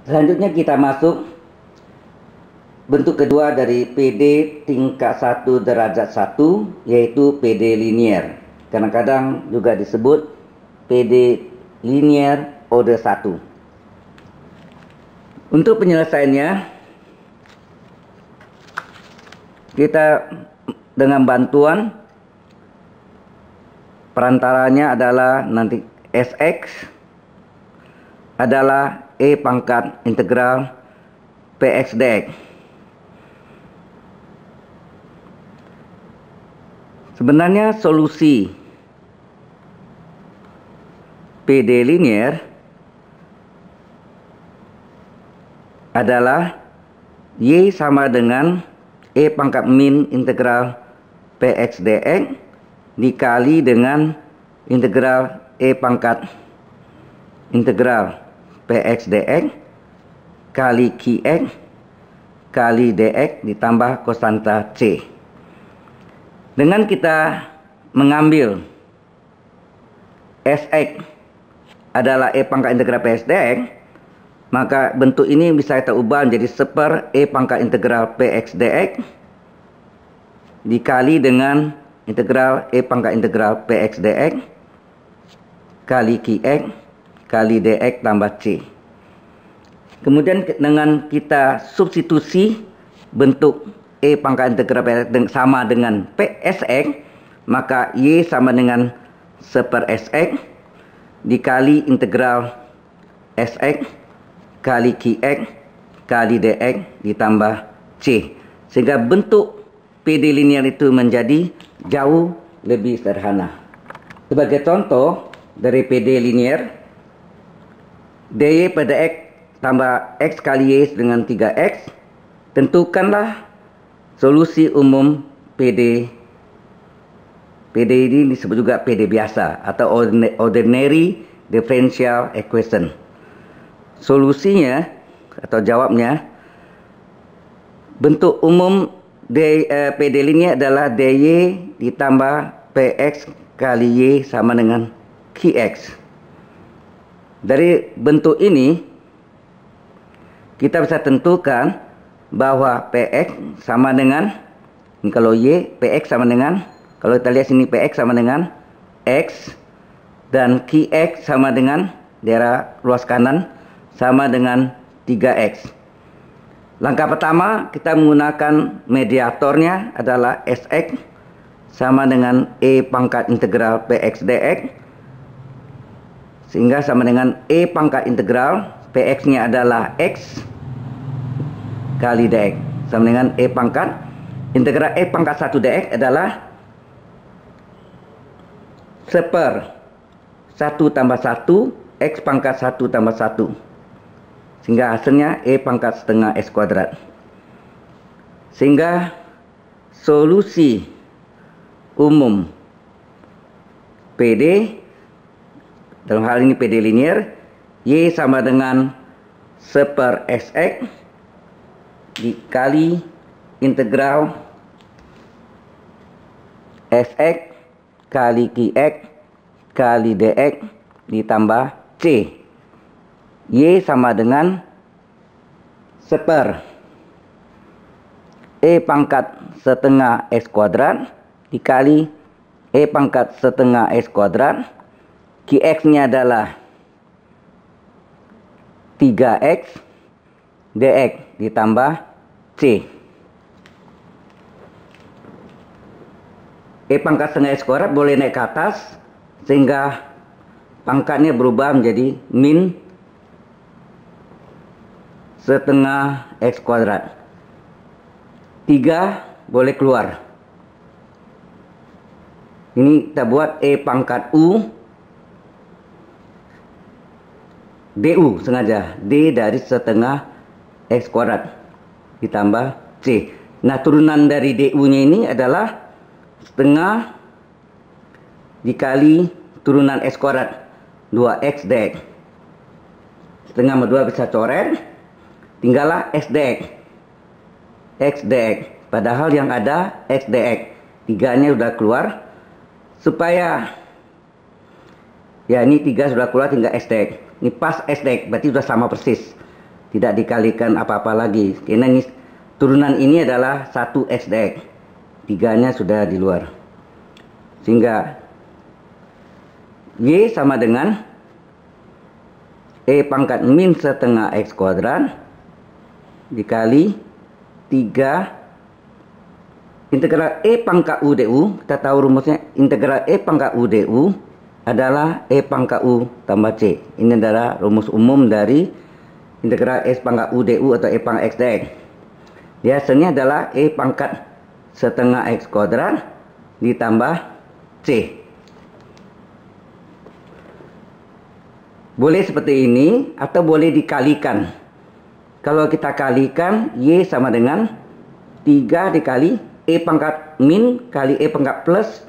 Selanjutnya kita masuk bentuk kedua dari PD tingkat 1 derajat 1, yaitu PD linier. Kadang-kadang juga disebut PD linier order 1. Untuk penyelesaiannya, kita dengan bantuan perantaranya adalah nanti Sx adalah E pangkat integral Px dx. Sebenarnya solusi PD linier adalah Y sama dengan E pangkat min integral Px dx dikali dengan integral E pangkat integral Px dx kali Qx kali dx ditambah konstanta C. Dengan kita mengambil Sx adalah E pangkat integral Px dx, maka bentuk ini bisa kita ubah menjadi seper E pangkat integral Px dx dikali dengan integral E pangkat integral Px dx kali Qx kali dx tambah C. Kemudian dengan kita substitusi bentuk E pangkat integral Px sama dengan Psx, maka Y sama dengan seper Sx dikali integral Sx kali Qx kali dx ditambah C. Sehingga bentuk PD linier itu menjadi jauh lebih sederhana. Sebagai contoh dari PD linier, dy pada x tambah x kali y dengan 3x, tentukanlah solusi umum PD. PD ini disebut juga PD biasa atau ordinary differential equation. Solusinya atau jawabnya, bentuk umum PD linier adalah dy ditambah px kali y sama dengan qx. Dari bentuk ini kita bisa tentukan bahwa px sama dengan, kalau y, px sama dengan, kalau kita lihat sini px sama dengan x dan qx sama dengan daerah luas kanan sama dengan 3x. Langkah pertama kita menggunakan mediatornya adalah Sx sama dengan E pangkat integral Px dx, sehingga sama dengan E pangkat integral Px nya adalah x kali dx sama dengan E pangkat integral E pangkat 1 dx adalah seper 1 tambah 1 x pangkat 1 tambah 1, sehingga hasilnya E pangkat setengah S kuadrat. Sehingga solusi umum PD, dalam hal ini PD linier, Y sama dengan seper Sx dikali integral Sx kali Qx kali dx ditambah C. Y sama dengan seper E pangkat setengah S kuadrat dikali E pangkat setengah S kuadrat. Qx nya adalah 3x dx ditambah C. E pangkat setengah S kuadrat boleh naik ke atas sehingga pangkatnya berubah menjadi min setengah X kuadrat. 3 boleh keluar. Ini kita buat E pangkat U du sengaja. D dari setengah X kuadrat ditambah C. Nah, turunan dari du nya ini adalah setengah dikali turunan S kuadrat 2x dx. Setengah sama 2 bisa coret, tinggallah S dx. X dx. Padahal yang ada X dx. 3-nya sudah keluar. Supaya ya ini 3 sudah keluar, tinggal S dx. Ini pas S dx, berarti sudah sama persis. tidak dikalikan apa-apa lagi. Karena turunan ini adalah 1x dx. 3-nya sudah di luar. Sehingga Y sama dengan E pangkat min setengah X kuadrat dikali 3 integral E pangkat U du. Kita tahu rumusnya, integral E pangkat U du adalah E pangkat U tambah C. Ini adalah rumus umum dari integral S pangkat U du atau E pangkat X dx. Biasanya adalah E pangkat setengah X kuadrat ditambah C. Boleh seperti ini atau boleh dikalikan. Kalau kita kalikan, Y sama dengan 3 dikali E pangkat min kali E pangkat plus.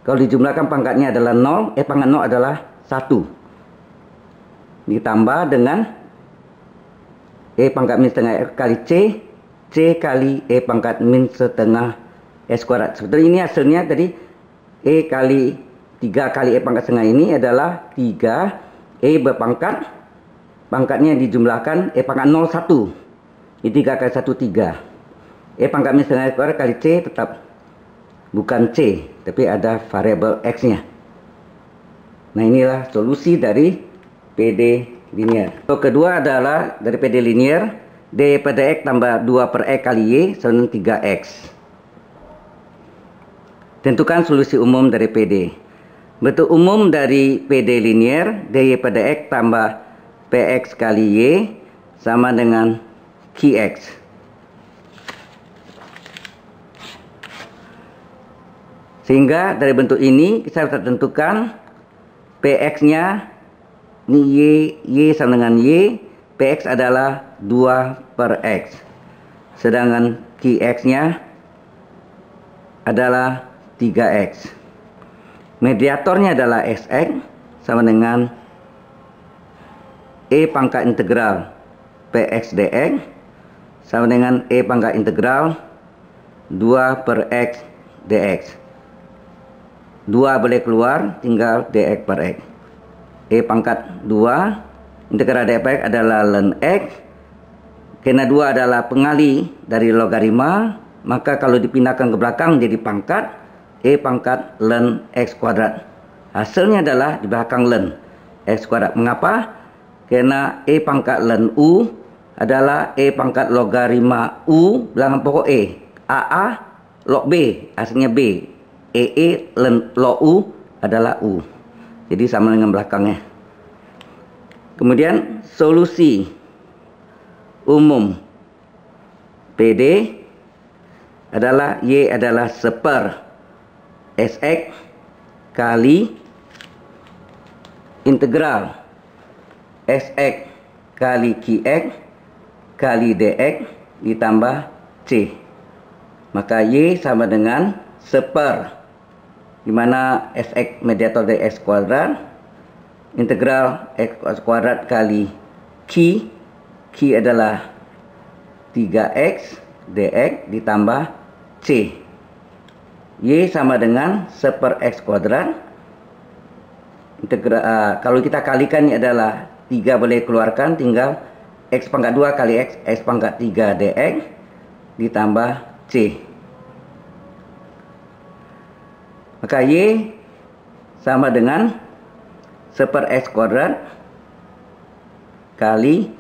Kalau dijumlahkan pangkatnya adalah 0, E pangkat 0 adalah 1. Ditambah dengan E pangkat min setengah X kali C, C kali E pangkat min setengah S kuadrat. Seperti ini hasilnya tadi, E kali 3 kali E pangkat setengah ini adalah 3. E berpangkat, pangkatnya dijumlahkan E pangkat 0 1. Ini 3 kali 1 3. E pangkat min setengah kuadrat kali C tetap bukan C, tapi ada variabel X-nya. Nah, inilah solusi dari PD linear. Yang kedua adalah dari PD linear, D pada X tambah 2 per X kali Y sama 3X. Tentukan solusi umum dari PD. Bentuk umum dari PD linear, dy pada X tambah Px kali Y sama dengan Qx. Sehingga dari bentuk ini kita bisa tentukan Px-nya, ini Y sama dengan Y, Px adalah 2 per X. Sedangkan Qx-nya adalah 3X. Mediatornya adalah Sx sama dengan E pangkat integral Px dx sama dengan E pangkat integral 2 per X dx. 2 boleh keluar, tinggal dx per X. E pangkat 2 integral dx per X adalah ln X. Karena 2 adalah pengali dari logaritma, maka kalau dipindahkan ke belakang menjadi pangkat E pangkat ln X kuadrat. Hasilnya adalah di belakang ln X kuadrat. Mengapa? Karena E pangkat ln U adalah E pangkat logaritma U bilangan pokok E. AA log B, hasilnya B. EE ln log U adalah U. Jadi sama dengan belakangnya. Kemudian solusi umum PD adalah Y adalah seper Sx kali integral Sx kali Qx kali dx ditambah C. Maka Y sama dengan seper, di mana Sx mediator dari X kuadrat, integral X kuadrat kali Q adalah 3X dx ditambah C. Y sama dengan seper X kuadrat. Kalau kita kalikan ini adalah 3 boleh keluarkan, tinggal X pangkat 2 kali X pangkat 3 dx ditambah C. Maka Y sama dengan seper X kuadrat kali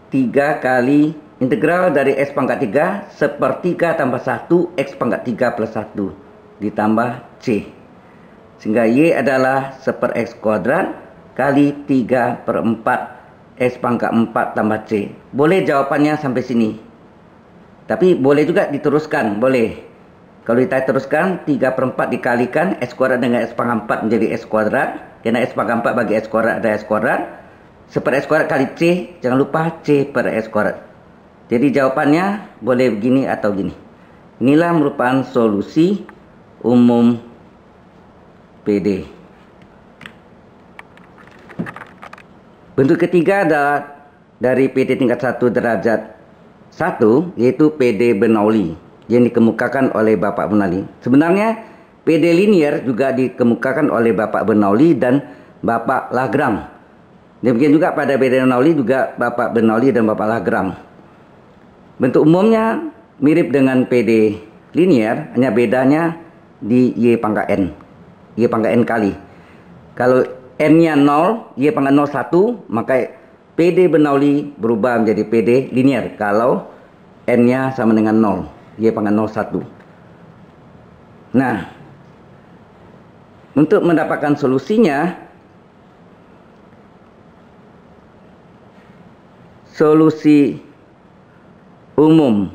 3 kali integral dari X pangkat 3 sepertiga tambah 1 X pangkat 3 plus 1 ditambah C. Sehingga Y adalah seper X kuadrat kali 3 per 4 X pangkat 4 tambah C. Boleh jawabannya sampai sini. Tapi boleh juga diteruskan, boleh. Kalau kita teruskan 3 per 4 dikalikan X kuadrat dengan X pangkat 4 menjadi X kuadrat. Karena X pangkat 4 bagi X kuadrat ada X kuadrat. Seper X kuadrat kali C, jangan lupa C per X kuadrat. Jadi jawabannya boleh begini atau gini. Inilah merupakan solusi umum PD. Bentuk ketiga adalah dari PD tingkat 1 derajat 1, yaitu PD Bernoulli yang dikemukakan oleh Bapak Bernoulli. Sebenarnya PD linear juga dikemukakan oleh Bapak Bernoulli dan Bapak Lagrange. Demikian juga pada PD Bernoulli juga Bapak Bernoulli dan Bapak Lagrange. Bentuk umumnya mirip dengan PD linear, hanya bedanya di Y pangkat N. Y pangkat N kali. Kalau N-nya 0, Y pangkat 0 1, maka PD Bernoulli berubah menjadi PD linear. Kalau N-nya sama dengan 0, Y pangkat 0 1. Nah, untuk mendapatkan solusinya, solusi umum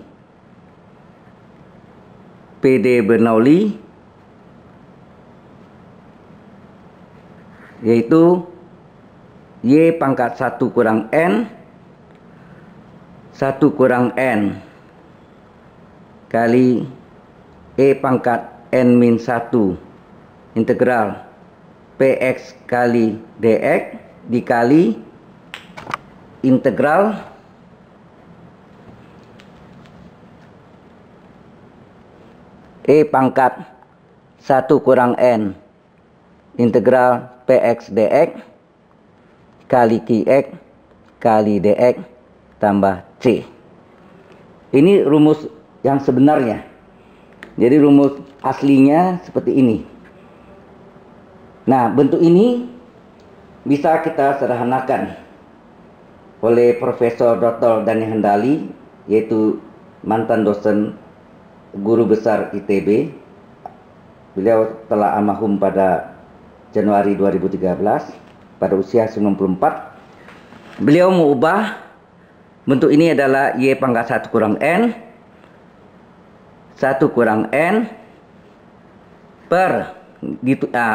PD Bernoulli yaitu Y pangkat 1 kurang N 1 kurang N kali E pangkat N min 1 integral Px kali dx dikali integral E pangkat 1 kurang N integral Px dx kali Qx kali dx tambah C. Ini rumus yang sebenarnya. Jadi rumus aslinya seperti ini. Nah, bentuk ini bisa kita sederhanakan oleh Profesor Dr. Dani Hendali, yaitu mantan dosen guru besar ITB. Beliau telah almarhum pada Januari 2013 pada usia 94. Beliau mengubah bentuk ini adalah Y pangkat 1 kurang N 1 kurang N per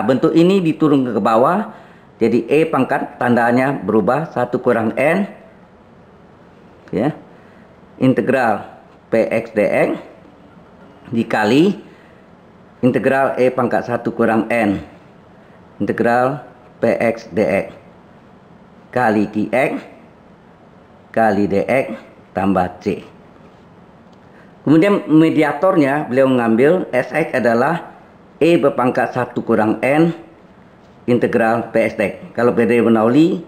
bentuk ini diturun ke bawah, jadi E pangkat tandanya berubah 1 kurang N ya, integral Px dx dikali integral E pangkat 1 kurang N integral Px dx kali Qx kali dx tambah C. Kemudian mediatornya beliau mengambil Sx adalah E berpangkat 1 kurang N integral Px dx. Kalau PD Bernoulli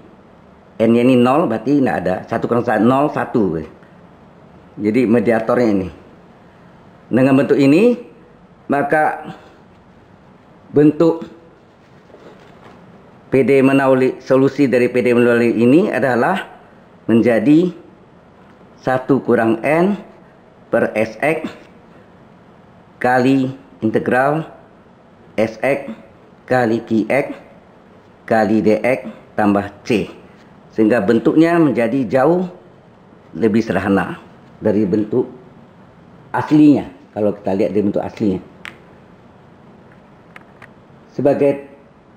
N-nya ini 0 berarti tidak ada. 1 kurang 1, 0, 1. Jadi mediatornya ini. Dengan bentuk ini, maka bentuk PD Bernoulli, solusi dari PD Bernoulli ini adalah menjadi 1 kurang N per Sx kali integral Sx kali Qx kali dx tambah C. Sehingga bentuknya menjadi jauh lebih sederhana dari bentuk aslinya. Kalau kita lihat dari bentuk aslinya.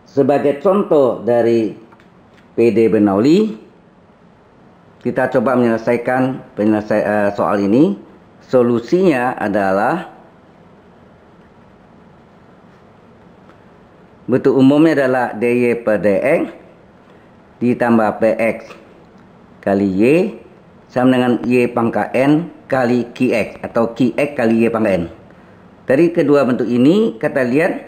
Sebagai contoh dari PD Bernoulli, kita coba menyelesaikan soal ini. Solusinya adalah bentuk umumnya adalah dy per dx ditambah px kali y sama dengan y pangkat n kali qx atau qx kali y pangkat n. Dari kedua bentuk ini kita lihat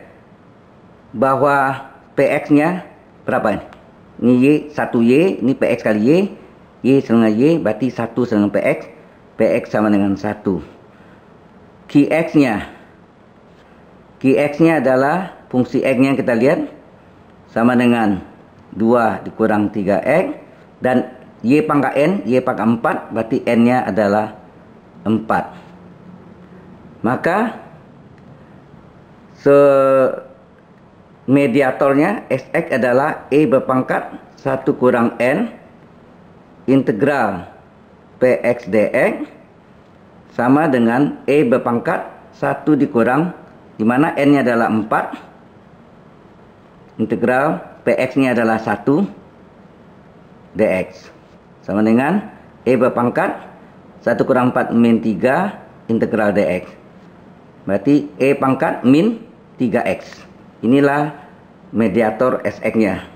bahwa px-nya berapa ini? Ini y 1y, ini px kali y sama dengan y berarti 1 sama dengan px, px sama dengan 1. Qx-nya adalah fungsi x-nya kita lihat sama dengan 2 dikurang 3x dan y pangkat n, y pangkat 4 berarti n-nya adalah 4. Maka mediatornya Sx adalah E berpangkat 1 kurang n integral Px dx sama dengan E berpangkat 1 dikurang, di mana n-nya adalah 4, integral Px-nya adalah 1 dx sama dengan E berpangkat 1 kurang 4 min 3 integral dx. Berarti E pangkat min 3x. Inilah mediator Sx-nya.